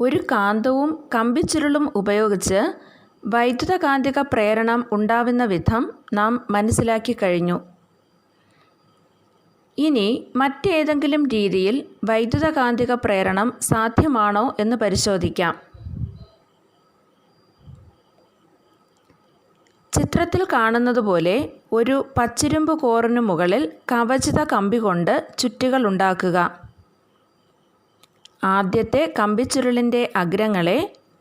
ഒരു കാന്തവും കമ്പിച്ചുരുളും ഉപയോഗിച്ച് വൈദ്യുതകാന്തിക പ്രേരണം ഉണ്ടാവുന്ന വിധം നാം മനസ്സിലാക്കി കഴിഞ്ഞു. ഇനി മറ്റേതെങ്കിലും രീതിയിൽ വൈദ്യുതകാന്തിക പ്രേരണം സാധ്യമാണോ എന്ന് പരിശോധിക്കാം. ചിത്രത്തിൽ കാണുന്നതുപോലെ ഒരു പച്ചിരുമ്പ് കോറിനു മുകളിൽ കവചിത കമ്പി കൊണ്ട് ചുറ്റുകൾ ഉണ്ടാക്കുക. ആദ്യത്തെ കമ്പിച്ചുരുളിൻ്റെ അഗ്രങ്ങളെ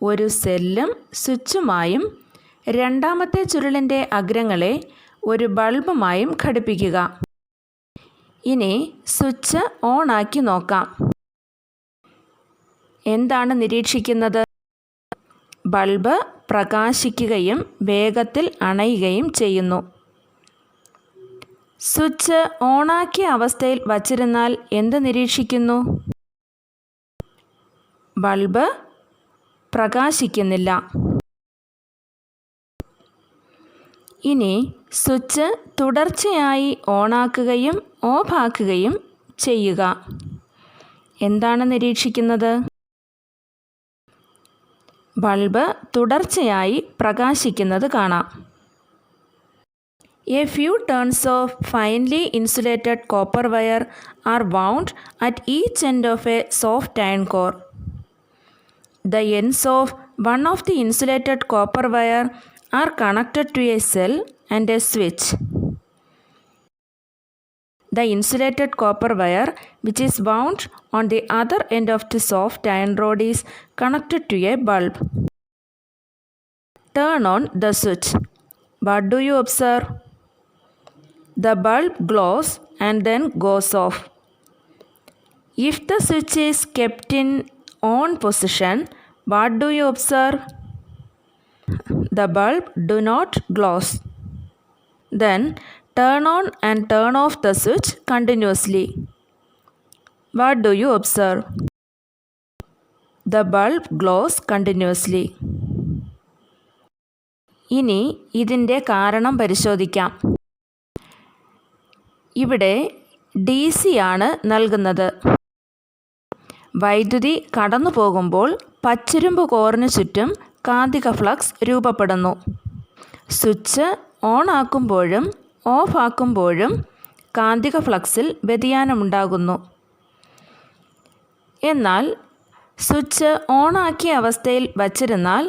ഒരു സെല്ലും സ്വിച്ചുമായും രണ്ടാമത്തെ ചുരുളിൻ്റെ അഗ്രങ്ങളെ ഒരു ബൾബുമായും ഘടിപ്പിക്കുക. ഇനി സ്വിച്ച് ഓൺ ആക്കി നോക്കാം. എന്താണ് നിരീക്ഷിക്കുന്നത്? ബൾബ് പ്രകാശിക്കുകയും വേഗത്തിൽ അണയുകയും ചെയ്യുന്നു. സ്വിച്ച് ഓണാക്കിയ അവസ്ഥയിൽ വച്ചിരുന്നാൽ എന്ത് നിരീക്ഷിക്കുന്നു? ബൾബ് പ്രകാശിക്കുന്നില്ല. ഇനി സ്വിച്ച് തുടർച്ചയായി ഓണാക്കുകയും ഓഫാക്കുകയും ചെയ്യുക. എന്താണ് നിരീക്ഷിക്കുന്നത്? ബൾബ് തുടർച്ചയായി പ്രകാശിക്കുന്നത് കാണാം. A few turns of finely insulated copper wire are wound at each end of a soft iron core. The ends of one of the insulated copper wire are connected to a cell and a switch. The insulated copper wire, which is wound on the other end of the soft iron rod, is connected to a bulb. Turn on the switch. What do you observe? The bulb glows and then goes off. If the switch is kept in on position, what do you observe? The bulb do not glows. Then turn on and turn off the switch continuously. What do you observe? The bulb glows continuously. ഇനി ഇതിൻ്റെ കാരണം പരിശോധിക്കാം. ഇവിടെ DC ആണ് നൽകുന്നത്. വൈദ്യുതി കടന്നു പോകുമ്പോൾ പച്ചിരുമ്പ് കോറിന് ചുറ്റും കാന്തിക ഫ്ലക്സ് രൂപപ്പെടുന്നു. സ്വിച്ച് ഓൺ ആക്കുമ്പോഴും ഓഫ് ആക്കുമ്പോഴും കാന്തിക ഫ്ലക്സിൽ വ്യതിയാനമുണ്ടാകുന്നു. എന്നാൽ സ്വിച്ച് ഓണാക്കിയ അവസ്ഥയിൽ വച്ചിരുന്നാൽ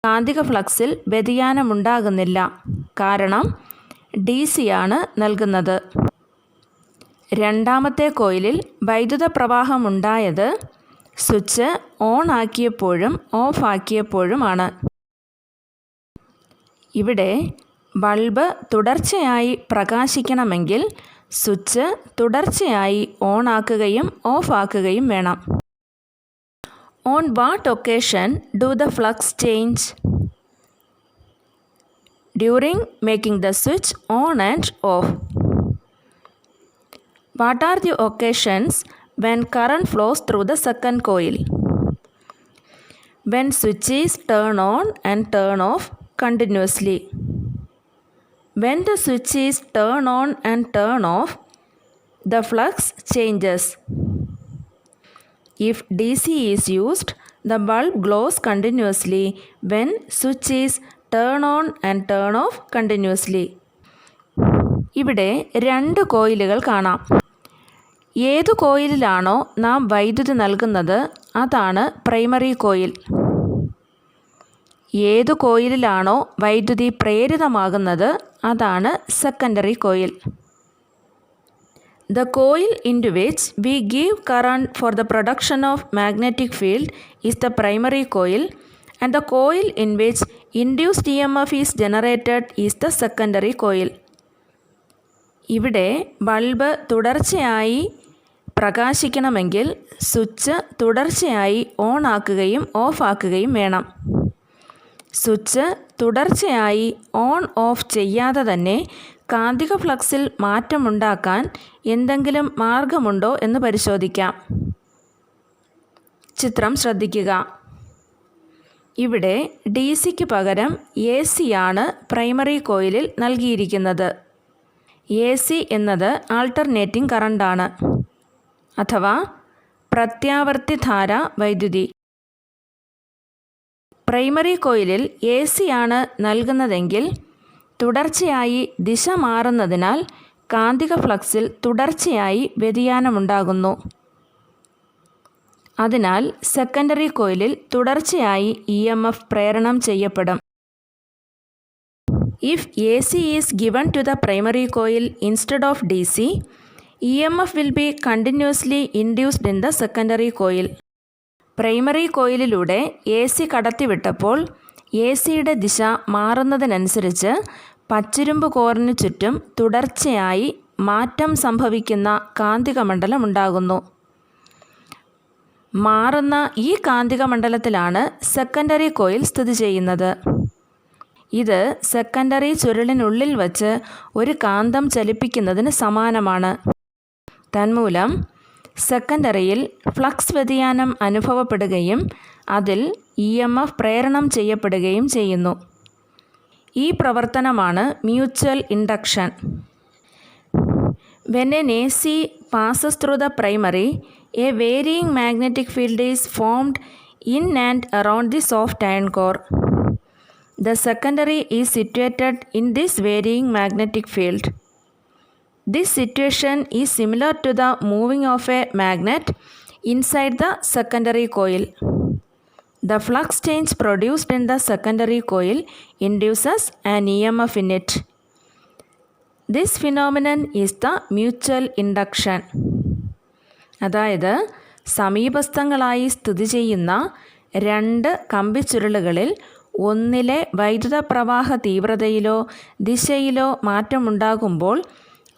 കാന്തിക ഫ്ലക്സിൽ വ്യതിയാനമുണ്ടാകുന്നില്ല. കാരണം DC ആണ് നൽകുന്നത്. രണ്ടാമത്തെ കോയിലിൽ വൈദ്യുത പ്രവാഹമുണ്ടായത് സ്വിച്ച് ഓൺ ആക്കിയപ്പോഴും ഓഫ് ആക്കിയപ്പോഴുമാണ്. ഇവിടെ ബൾബ് തുടർച്ചയായി പ്രകാശിക്കണമെങ്കിൽ സ്വിച്ച് തുടർച്ചയായി ഓൺ ആക്കുകയും ഓഫ് ആക്കുകയും വേണം. On what occasion do the flux change? During making the switch on and off. What are the occasions when current flows through the second coil? When switches turn on and turn off continuously. When the switches turn on and turn off, the flux changes. If DC is used, the bulb glows continuously when switches turn on and turn off continuously. ഇവിടെ 2 കോയിലുകൾ കാണാം. ഏതു കോയിലിലാണോ നാം വൈദ്യുതി നൽകുന്നത് അതാണ് primary coil. ഏതു കോയിലിലാണോ വൈദ്യുതി പ്രേരിതമാകുന്നത് അതാണ് secondary coil. The coil into which we give current for the production of magnetic field is the primary coil, and the coil in which induced EMF is generated is the secondary coil. ഇവിടെ bulb തുടർച്ചയായി പ്രകാശിക്കണമെങ്കിൽ switch തുടർച്ചയായി on ആക്കുകയും of ആക്കുകയും വേണം. Switch തുടർച്ചയായി on of ചെയ്യാതെ തന്നെ കാന്തിക ഫ്ലക്സിൽ മാറ്റമുണ്ടാക്കാൻ എന്തെങ്കിലും മാർഗമുണ്ടോ എന്ന് പരിശോധിക്കാം. ചിത്രം ശ്രദ്ധിക്കുക. ഇവിടെ DCക്ക് പകരം AC ആണ് പ്രൈമറി കോയിലിൽ നൽകിയിരിക്കുന്നത്. AC എന്നത് ആൾട്ടർനേറ്റിംഗ് കറണ്ടാണ്, അഥവാ പ്രത്യാവർത്തിധാര വൈദ്യുതി. പ്രൈമറി കോയിലിൽ AC ആണ് നൽകുന്നതെങ്കിൽ തുടർച്ചയായി ദിശ മാറുന്നതിനാൽ കാന്തിക ഫ്ലക്സിൽ തുടർച്ചയായി വ്യതിയാനമുണ്ടാകുന്നു. അതിനാൽ സെക്കൻഡറി കോയിലിൽ തുടർച്ചയായി EMF പ്രേരണം ചെയ്യപ്പെടും. If AC is given to the primary coil instead of DC, EMF will be continuously induced in the secondary coil. Primary കോയിലിലൂടെ AC കടത്തിവിട്ടപ്പോൾ ACയുടെ ദിശ മാറുന്നതിനനുസരിച്ച് പച്ചിരുമ്പ് കോറിനു ചുറ്റും തുടർച്ചയായി മാറ്റം സംഭവിക്കുന്ന കാന്തിക മണ്ഡലം ഉണ്ടാകുന്നു. മാറുന്ന ഈ കാന്തിക മണ്ഡലത്തിലാണ് സെക്കൻഡറി കോയിൽ സ്ഥിതി ചെയ്യുന്നത്. ഇത് സെക്കൻഡറി ചുരുളിനുള്ളിൽ വച്ച് ഒരു കാന്തം ചലിപ്പിക്കുന്നതിന് സമാനമാണ്. തന്മൂലം സെക്കൻഡറിയിൽ ഫ്ലക്സ് വ്യതിയാനം അനുഭവപ്പെടുകയും അതിൽ EMF പ്രേരണം ചെയ്യപ്പെടുകയും ചെയ്യുന്നു. ഈ പ്രവർത്തനമാണ് mutual induction. When an AC passes through the primary, a varying magnetic field is formed in and around the soft iron core. The secondary is situated in this varying magnetic field. This situation is similar to the moving of a magnet inside the secondary coil. The flux change produced in the secondary coil induces an EMF in it. This phenomenon is the mutual induction. അതായത് സമീപസ്ഥങ്ങളായി സ്ഥിതി ചെയ്യുന്ന രണ്ട് കമ്പിച്ചുരുളുകളിൽ ഒന്നിലെ വൈദ്യുത പ്രവാഹ തീവ്രതയിലോ ദിശയിലോ മാറ്റമുണ്ടാകുമ്പോൾ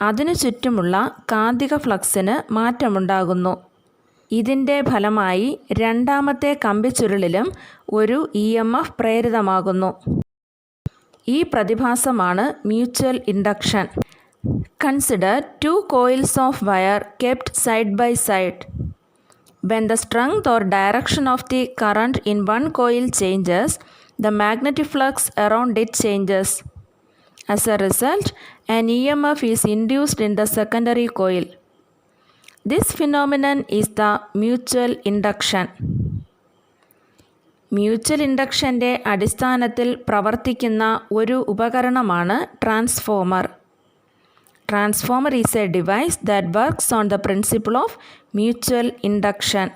അതിനു ചുറ്റുമുള്ള കാന്തിക ഫ്ലക്സിന് മാറ്റമുണ്ടാകുന്നു. ഇതിൻ്റെ ഫലമായി രണ്ടാമത്തെ കമ്പിച്ചുരുളിലും ഒരു EMF പ്രേരിതമാകുന്നു. ഈ പ്രതിഭാസമാണ് mutual induction. Consider two coils of wire kept side by side. When the strength or direction of the current in one coil changes, the magnetic flux around it changes. As a result, an EMF is induced in the secondary coil. This phenomenon is the mutual induction. Mutual ഇൻഡക്ഷൻ്റെ അടിസ്ഥാനത്തിൽ പ്രവർത്തിക്കുന്ന ഒരു ഉപകരണമാണ് transformer. Transformer is a device that works on the principle of mutual induction.